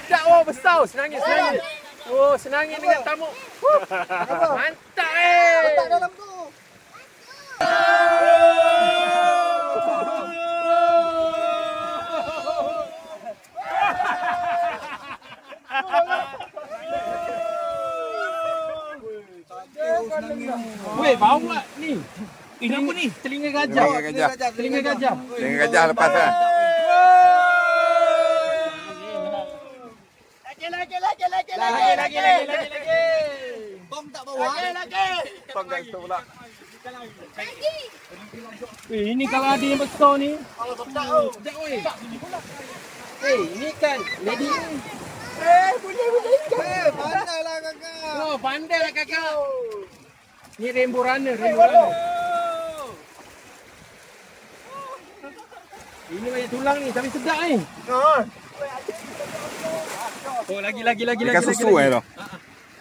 Sedap oh, besar. Senangin. Oh, senangin dengan tamu. Mantap Letak dalam tu. Weh, bau pula ni. Ini apa ni? Telinga gajah. Telinga gajah. Telinga gajah lepas lah. Lagi. Tong tak bawa. Tong kat situ pula. Ini kalau ada yang besar ni. Sekejap weh. Ini kan lady. Boleh ikan. Pandailah kakak. Oh, pandailah kakak. Ni rainbow runner. Ini banyak tulang ni, tapi sedap ni. Oh, lagi. Ikan susu tu.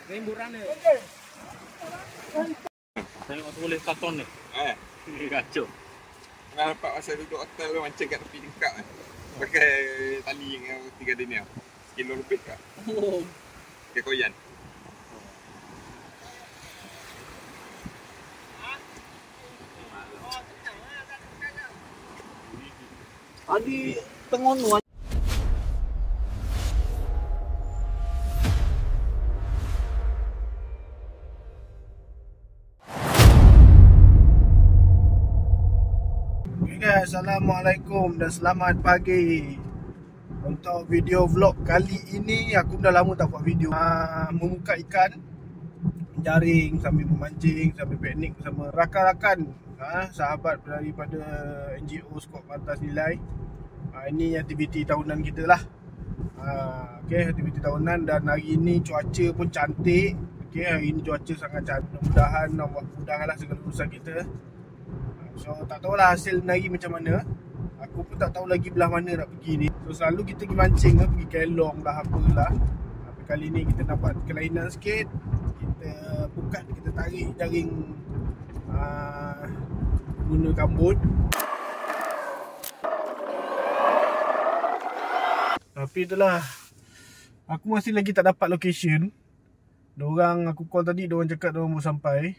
Rainbow runner. Tengok tulis karton ni. Kacau. Nak dapat pasal duduk hotel tu mancing kat tepi dekat kan. Pakai tali yang 3 dini tau. Kilo lebih tak? Oh. Pakai koyan. Adi Tenggonu. Okay, Assalamualaikum dan selamat pagi. Untuk video vlog kali ini aku dah lama tak buat video membuka ikan, menjaring sambil memancing, sambil piknik bersama rakan-rakan sahabat daripada NGO Skop Pantas Nilai. Ini aktiviti tahunan kita lah. Okay, aktiviti tahunan dan hari ini cuaca pun cantik. Okay, hari ini cuaca sangat cantik. Mudah-mudahan Allah mudahkanlah segala urusan kita. So tak tahulah hasil hari macam mana. Aku pun tak tahu lagi belah mana nak pergi ni. So selalu kita pergi mancing lah, pergi kelong lah apalah. Tapi kali ni kita dapat kelainan sikit. Kita buka, kita tarik jaring guna kambut. Tapi itulah, aku masih lagi tak dapat location. Diorang aku call tadi, diorang cakap diorang mau sampai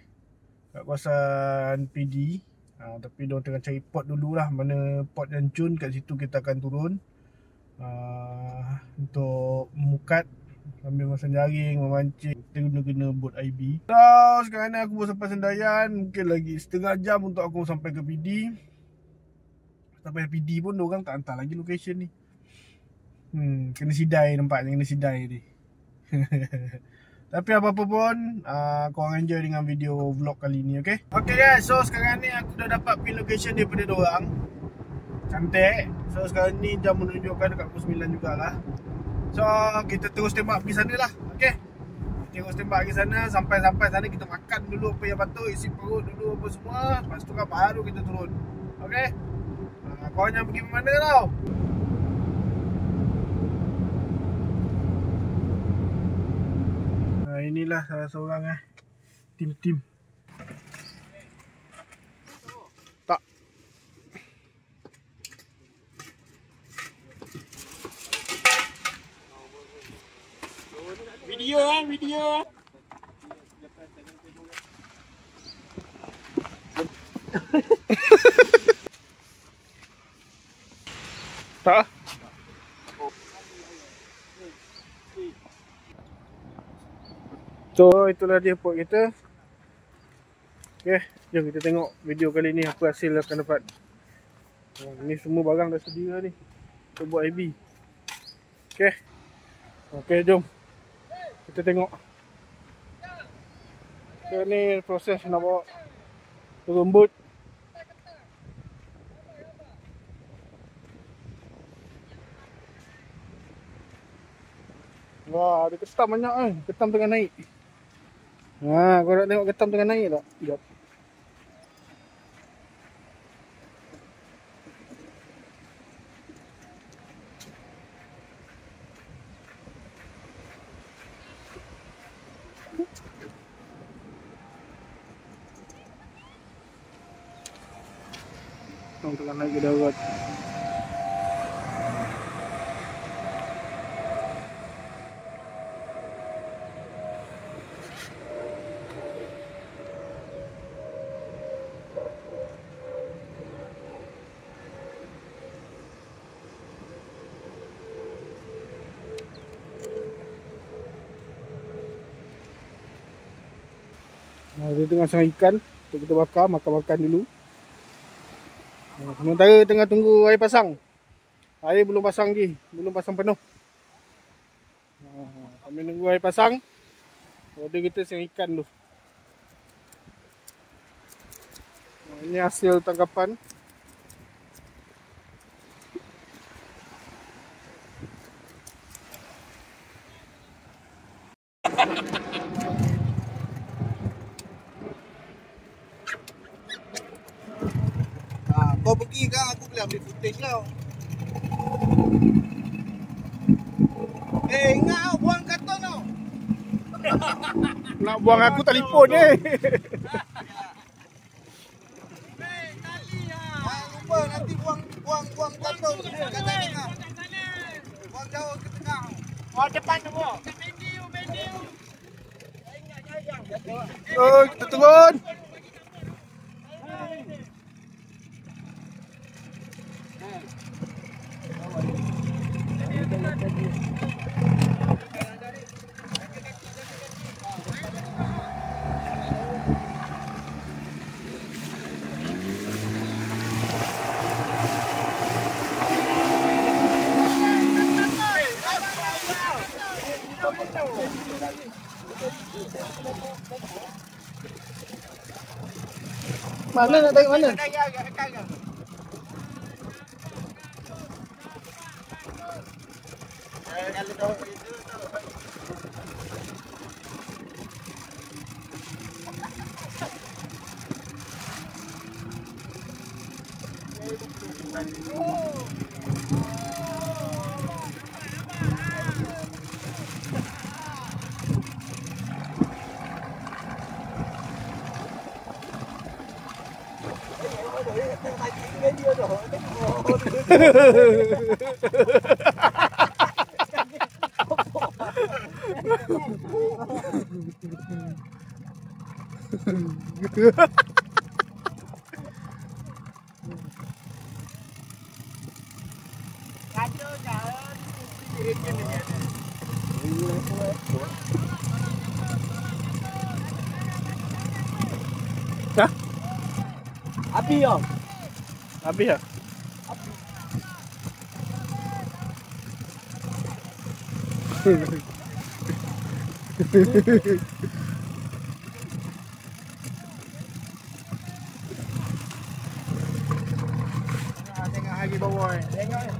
kat kawasan PD. Tapi diorang tengah cari port dulu lah. Mana port yang cun, kat situ kita akan turun untuk memukat, ambil masang jaring, memancing. Kita guna bot IB. So sekarang ni aku baru sampai Sendayan. Mungkin lagi setengah jam untuk aku sampai ke PD. Sampai PD pun diorang tak hantar lagi location ni. Kena sidai nampaknya, kena sidai ni. Tapi apa-apa pun, korang enjoy dengan video vlog kali ni, okay? Okay guys, so sekarang ni aku dah dapat pin location daripada diorang. Cantik. So sekarang ni jam menunjukkan dekat pukul 9 jugalah. So kita terus tembak pergi sana lah, okay? Terus tembak pergi sana, sampai sana kita makan dulu apa yang patut, isi perut dulu apa semua. Lepas tu kan baru kita turun, okay? Korang jangan pergi mana tau. Inilah salah seorang tim tak video tak. So itulah dia port kita. Okay, jom kita tengok video kali ni apa hasil akan dapat. Ni semua barang dah sedia ni untuk buat IB. Okay, jom kita tengok. Okay, ni proses nak bawa turun bot. Wah, ada ketam banyak kan. Ketam tengah naik. Kau nak tengok ketam tengah naik tak? Sekejap. Ketam tengah naik ke darat. Dia tengah sang ikan untuk kita bakar, makan-makan dulu. Sementara tengah tunggu air pasang. Air belum pasang lagi, belum pasang penuh. Kami nunggu air pasang. Jadi kita sang ikan dulu. Ini hasil tangkapan. Kau pergi kan, aku boleh ambil footage kau. Ingat kau buang karton kau. Nak buang aku telefon ni. Jangan lupa nanti buang karton kat tengah. Buang jauh ke tengah. Oh, depan tu. Oh, kita turun. Mana nak tengok mana? Hah? Api ya. Habis dah. Tengok lagi bawah ni. Tengok ni.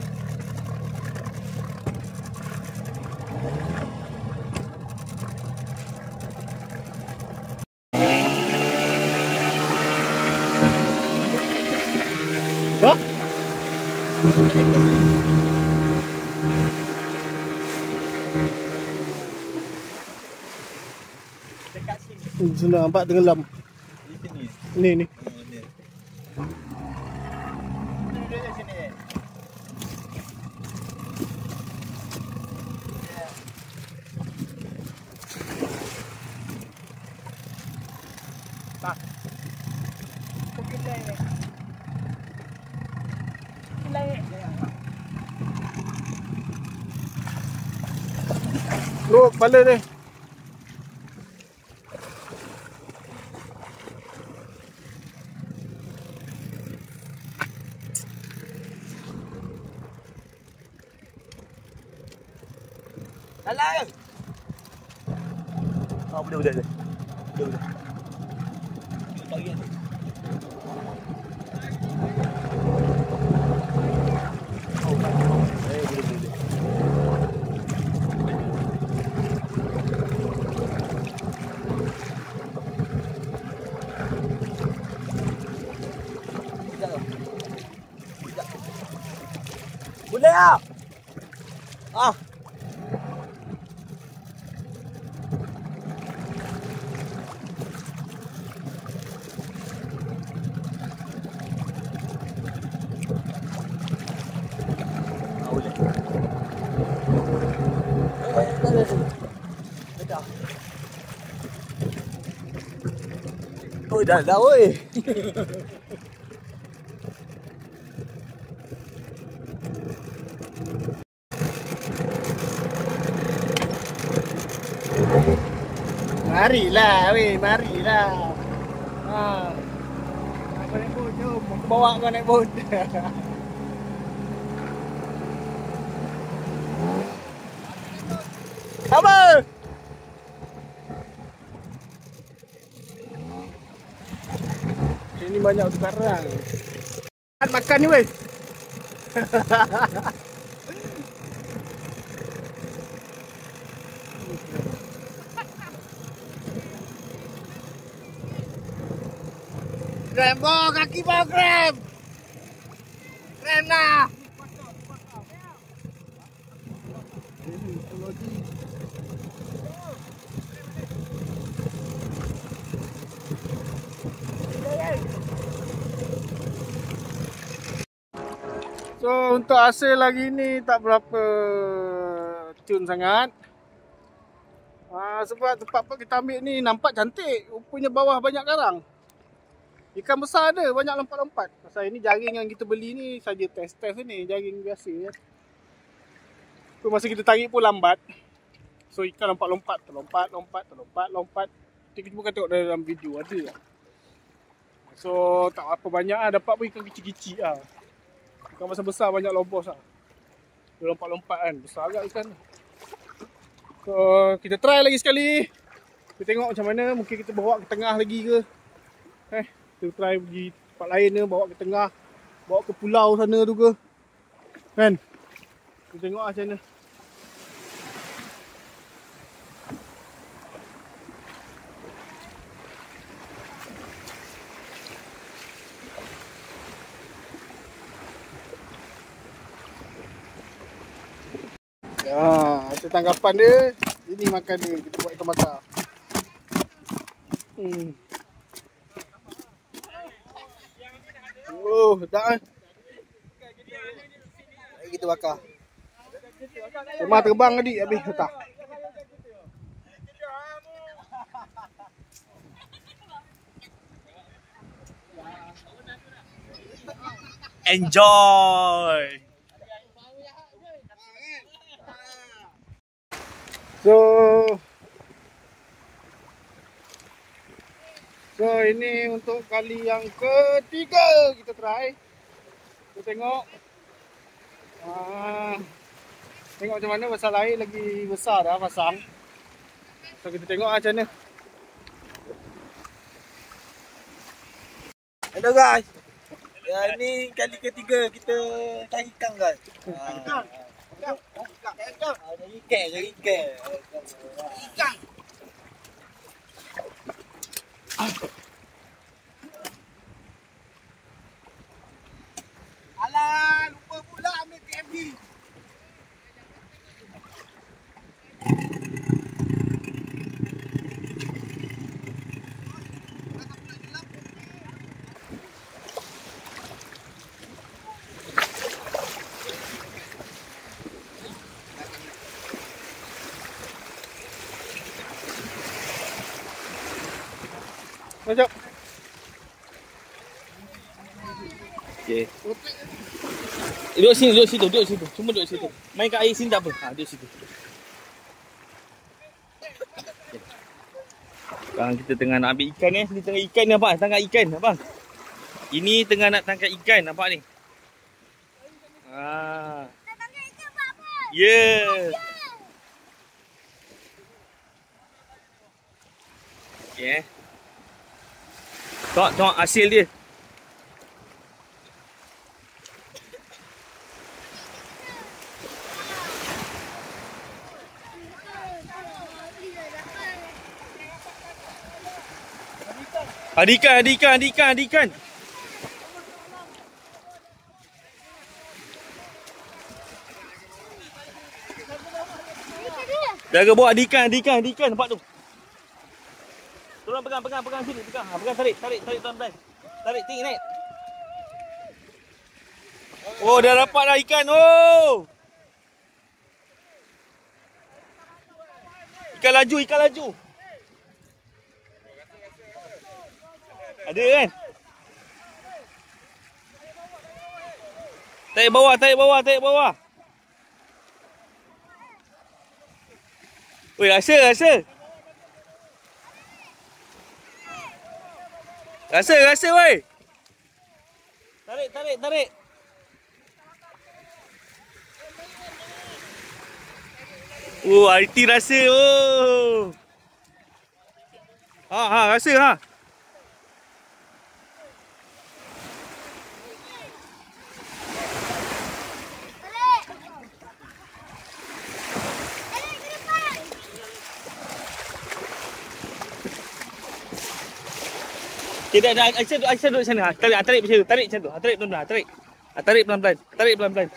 Hah? Sudah nampak tenggelam. Ni. Lu kepala ni. Salah. Oh, boleh. Boleh. Boleh ah. Ah. Ôi trời ơi. Marilah, weh, marilah. Kau naik boat, jom. Aku bawa kau naik boat. Apa? Ini banyak sekarang. Makan ni weh. Krem, kaki bawah krem. Krem lah. So untuk hasil lagi ni tak berapa cun sangat. Sebab tempat kita ambil ni nampak cantik. Rupanya bawah banyak karang. Ikan besar ada, banyak lompat-lompat. Pasal ini jaring yang kita beli ni saja test-test ni, jaring biasa ya. So masa kita tarik pun lambat. So ikan lompat-lompat, terlompat. Kita bukan tengok dalam video ada lah. So tak apa banyak lah, dapat pun ikan kecil-kecil lah. Ikan besar-besar banyak lobos lah. Dia lompat-lompat kan, besar agak ikan. So kita try lagi sekali. Kita tengok macam mana, mungkin kita bawa ke tengah lagi ke. Kita try pergi tempat lain ke, bawa ke tengah, bawa ke pulau sana tu ke. Kan? Kita tengok macam mana. Itu tanggapan dia. Ini makan dia. Kita buat ikan bakar. Oh, dah. Mari kita bakar. Memang terbang tadi habis tak. Enjoy. So ini untuk kali yang ketiga kita try. Kita tengok. Tengok macam mana, pasal air lagi besar dah pasang. So kita tengok macam mana. Hello guys. Ya, ini kali ketiga kita cari ikan guys. Cari ikan. Alah, lupa pula ambil PMD. Masuk. Okey. Duduk situ. Cuma duduk situ. Main kat air sini tak apa. Duduk situ. Okay. Sekarang kita tengah nak ambil ikan ni. Sini tengah ikan ni abang. Tangkap ikan abang. Ini tengah nak tangkap ikan, nampak ni. Nak tangkap ikan apa? Yeah. Okay. Tengok hasil dia. Ada ikan. Jaga bawa ada ikan nampak tu. Tolong pegang sini, pegang. Pegang tarik tuan-tuan. Tarik tinggi naik. Oh, dah dapat dah ikan. Oh. Ikan laju. Ada kan? Tarik bawah. Weh, rasa. Rasa weh. Tarik. Oh, IT rasa. Oh. Rasa ha. Tidak ada Aisyah duduk sana. Tarik macam tu. Tarik macam tu. Tarik pelan-pelan. Tarik pelan-pelan.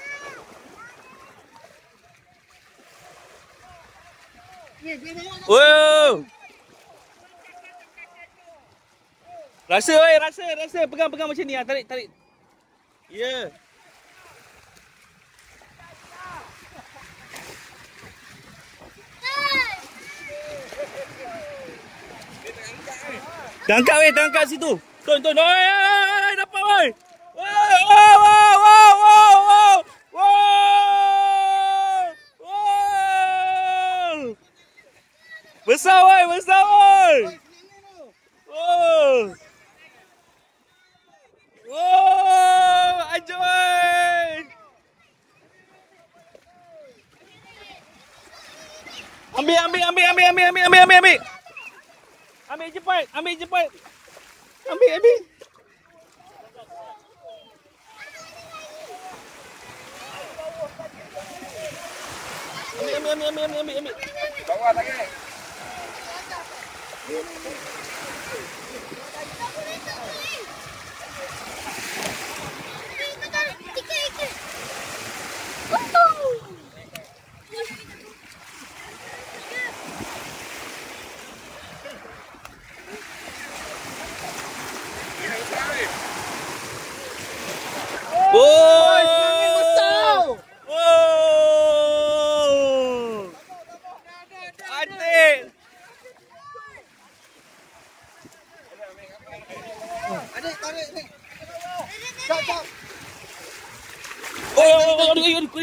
Wow. Rasa weh, rasa. Pegang macam ni. Tarik. Ya. Yeah. Tangkap situ. Ton. Oi, dapat weh. Wow. Besar weh. Ajar weh. Ambil. Ambil cepat. Ambil. Bawah tangan.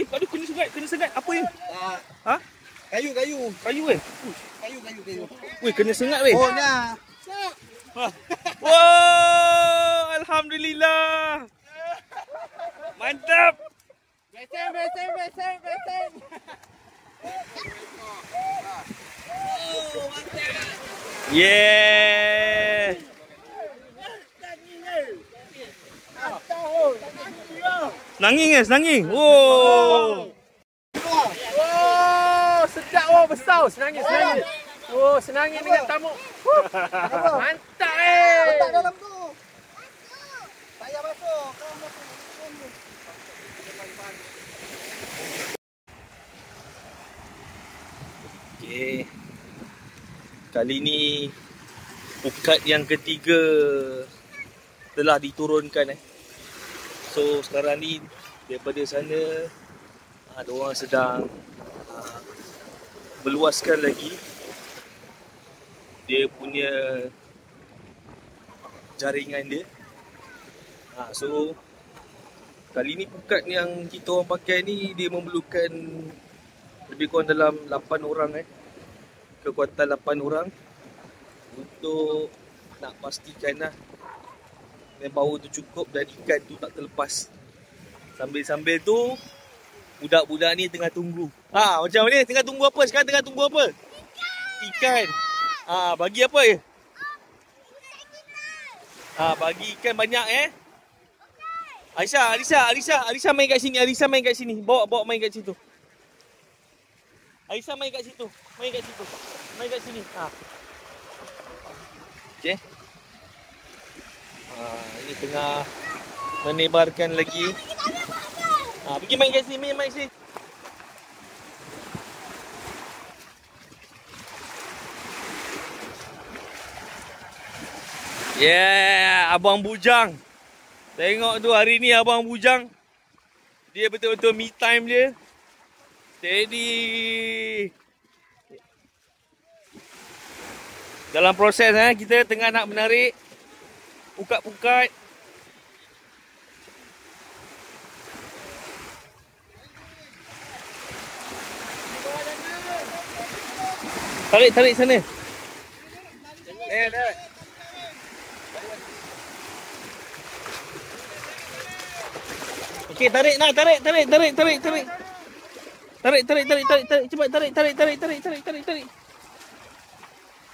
Aduh, kena sengat. Apa ni? Ha? Kayu. Kayu weh. Kayu. Weh, kena sengat weh. Oh, nah. Wow, alhamdulillah. Mantap. Beseng. Yeah. Senangin. Wow. Oh, sedap besar. Senangin. Oh, senangin dengan tamu. Mantap Letak dalam tu. Tak payah masuk. Kau masuk. Okay. Kali ni pukat yang ketiga telah diturunkan. So sekarang ni daripada sana ada orang sedang meluaskan lagi dia punya jaringan dia. So kali ni pukat yang kita orang pakai ni dia memerlukan lebih kurang dalam 8 orang kekuatan 8 orang untuk nak pastikan bau tu cukup dan ikan tu tak terlepas. Sambil-sambil tu budak-budak ni tengah tunggu. Macam ni tengah tunggu apa? Sekarang tengah tunggu apa? Ikan. Bagi apa je? Bagi ikan banyak Aisyah main kat sini. Bawa main kat situ. Aisyah main kat situ. Main kat sini. Okey. Ini tengah menebarkan lagi. Pergi main kat sini, main sini. Yeah, Abang Bujang. Tengok tu hari ni Abang Bujang. Dia betul-betul me time dia. Steady. Dalam proses kita tengah nak menarik pukat-pukat. Tarik sana. Okey, tarik nak, tarik. Tarik. Cepat tarik.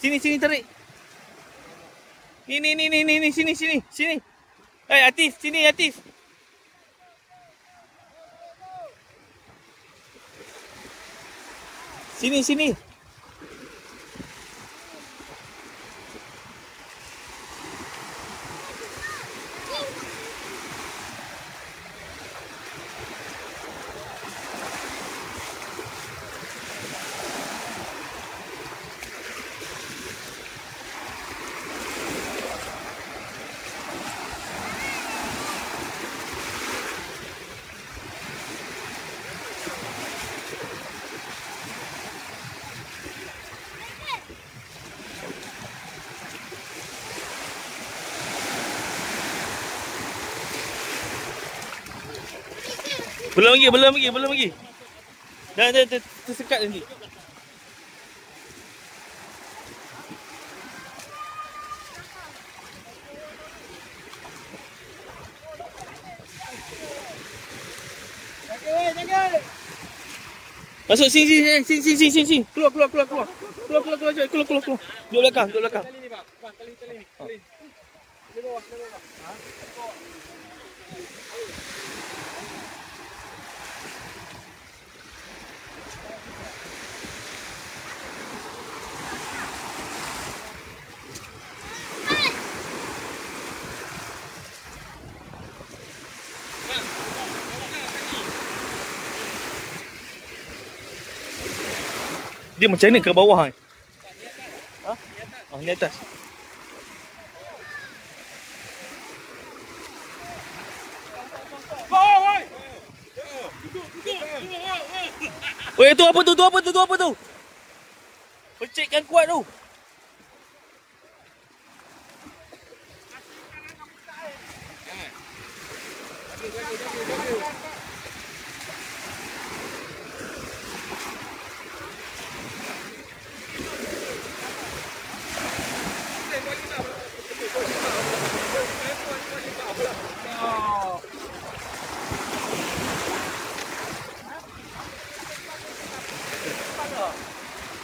Sini tarik. Ni sini. Atif, sini Atif. Sini. Belum lagi. Dah tersekat nanti. Masuk sini. Keluar. Duduk belakang. Dia macam mana ke bawah ni? Ha? Oh, ni atas. Oi, tu apa tu? Pecikkan kuat tu.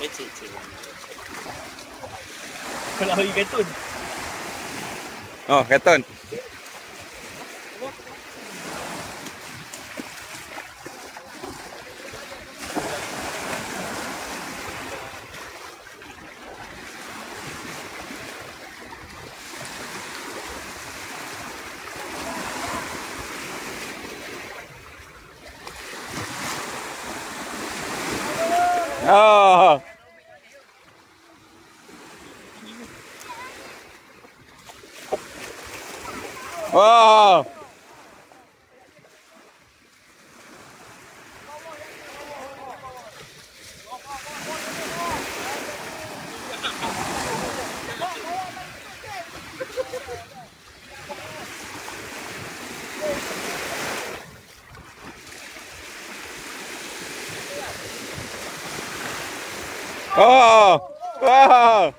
Cik. Kalau bagi kartun. Oh, kartun. Oh. Wow. Oh. Wow.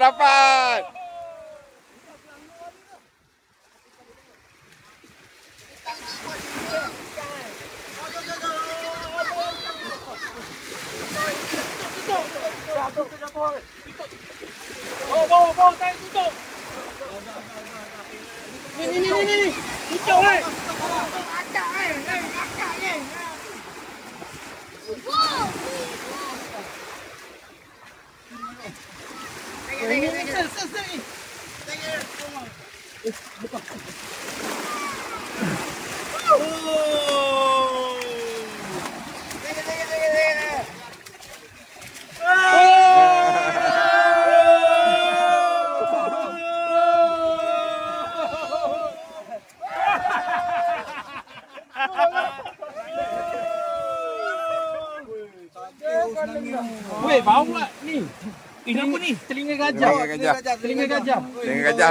Dapat. Bawa, tarik tutup. Ni. Tutup weh. Akak ni. Weh, bau pula ni. Ini apa ni? Telinga gajah. Telinga gajah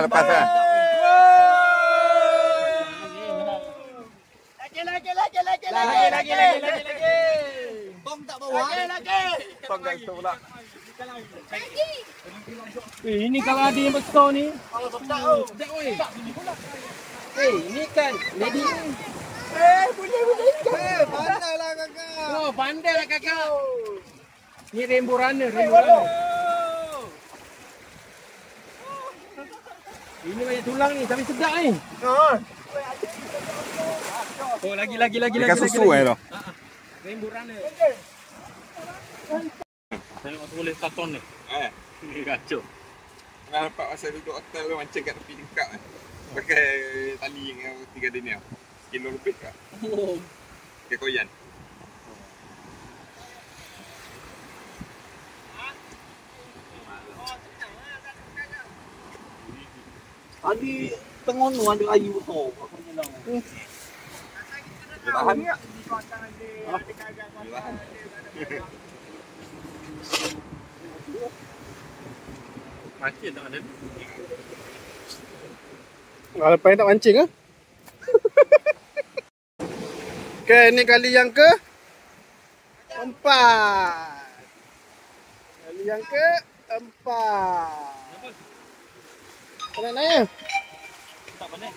Lepas lah. Lagi. Tong tak bawa. Lagi. Tong kat situ pula. Lagi. Ini kalau ada yang besar ni. Sedap weh. Ini kan lady. Boleh ikan. Pandailah kakak. Oh, pandailah kakak. Ni rainbow runner, rainbow runner. Ini banyak tulang ni, tapi sedap ni. Oh, lagi. Ikan susu tu. Rainbow runner. Saya nak boleh karton ni. Ini kacau. Pernah nampak pasal duduk hotel tu mancing kat tepi tingkap pakai tali yang 3 dia ni. Kilo lebih kah? Oh. Pakai koyan. Tadi tengah tu ada ayu besar. Aku nyelang. Dia tahan. Mancing tak ada. Lepas ni tak mancing ke? Okay, ni kali yang keempat. Kali yang keempat. Kena naik. Tak pandai.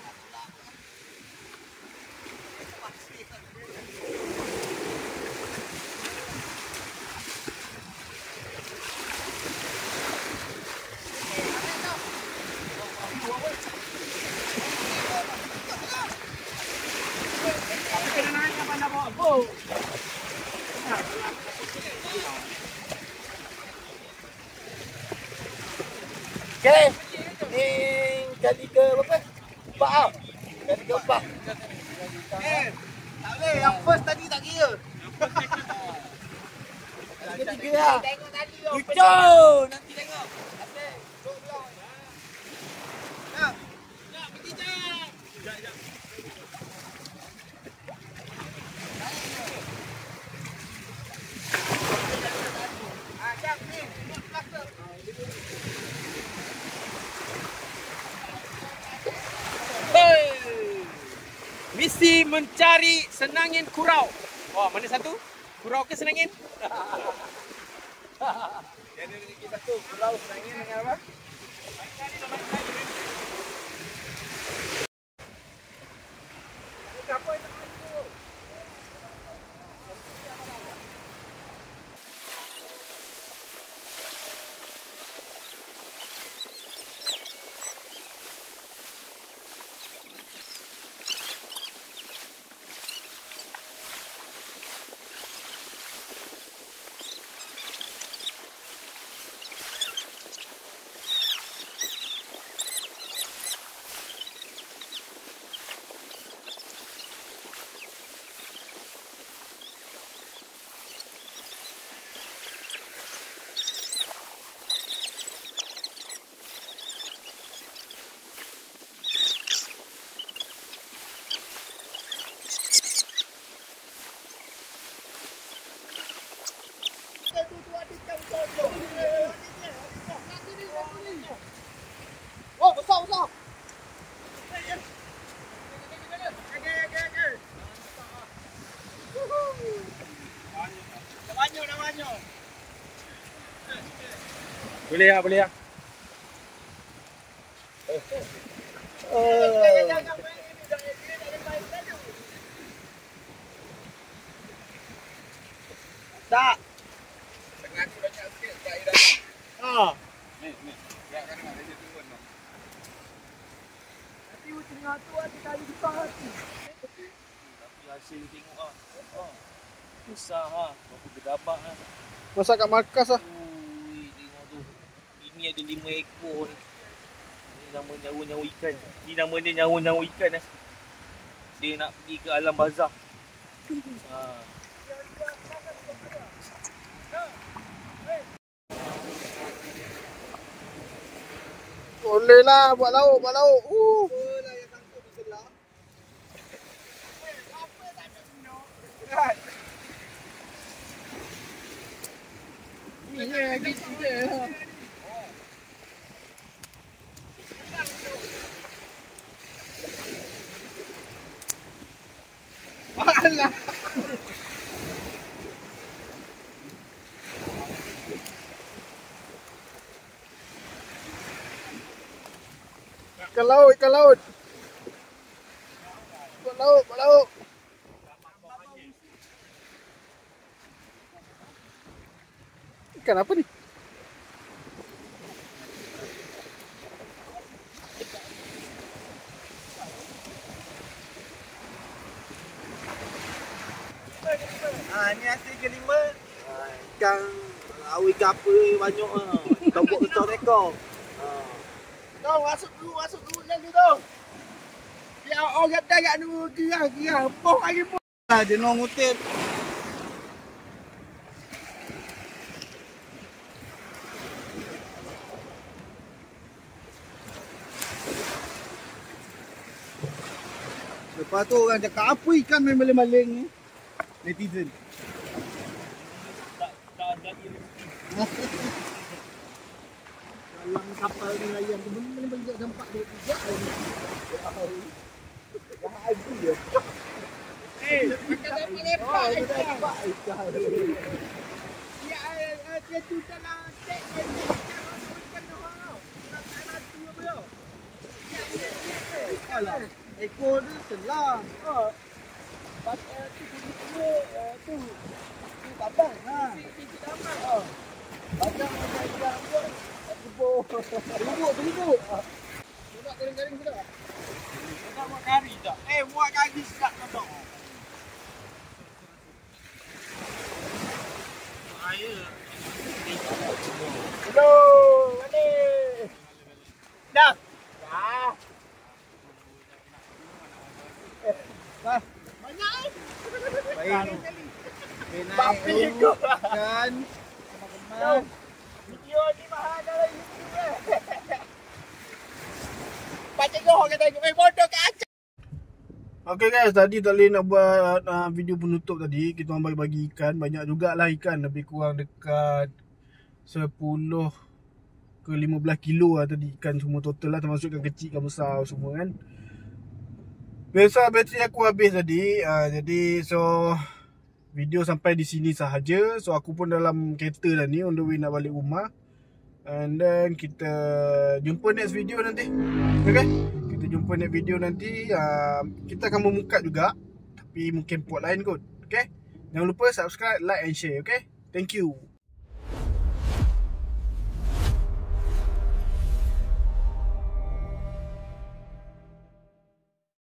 Okay. Ni kali ke berapa? 4 ah. Kali ke 4. Tak boleh. Yang first tadi tak kira. Kali ketiga lah. Lucu. Nanti tengok. Misi mencari senangin kurau. Oh, mana satu? Kurau ke senangin? Dia ada lagi satu. Pulau senangin dengan apa? Oh, besar. Boleh ya. Tak. Tengah ni banyak sikit kat air dalam. Ni. Gerakkan dengan dia turun tu. Nanti tengah tu ada kali besar lagi. Tapi hasil tengok ah. Besar ah. Berapa gedabak ah. Masak kat markas lah. Ui, tengok tu. Ini ada 5 ekor ni. Ini nama nyawa-nyawa ikan. Ini nama dia nyawa-nyawa ikan eh. Dia nak pergi ke alam barzakh. Boleh lah buat lauk. Alah. Ikan laut, ikan laut. Ikan laut, ikan laut. Ikan apa ni? Ni hasil kelima. Ikan awi ke apa banyak ah. Tombok besar ekor. Kau masuk dulu lagi tu. Biar orang kata kat dulu gerang. Poh lagi poh. Dia nak ngutin. Lepas tu orang cakap apa ikan main maling-maling ni? Netizen. Dalam kapal ni layan tu boleh bagi dampak dia juga ni. Dah habis dia. Pakai lepak ikan. Ya, dia tu dalam tek ikan tu. Alah, ekor dia selang. Pakai tu tabang ha. Padang macam ikan tu. Teribuk. Nak garing-garing sudah. Nak buat kari tak? Buat kari sedap tak? Air. Hello, balik. Dah. Banyak baik. Bapi kau kan. Teman-teman. Video ni mahal dalam YouTube Pak Cikgu orang kata bodoh kat Aceh. Okay guys, tadi tak boleh nak buat video penutup tadi. Kita orang bagi ikan, banyak jugalah ikan, lebih kurang dekat 10 ke 15 kilo lah tadi ikan semua total lah, termasuk ikan kecil, ikan besar semua kan. Biasa bateri aku habis tadi, jadi so video sampai di sini sahaja. So aku pun dalam kereta dah ni, on the way nak balik rumah. And then kita jumpa next video nanti. Okay, kita jumpa next video nanti. Kita akan memukat juga, tapi mungkin pot lain kot. Okay, jangan lupa subscribe, like and share. Okay, thank you.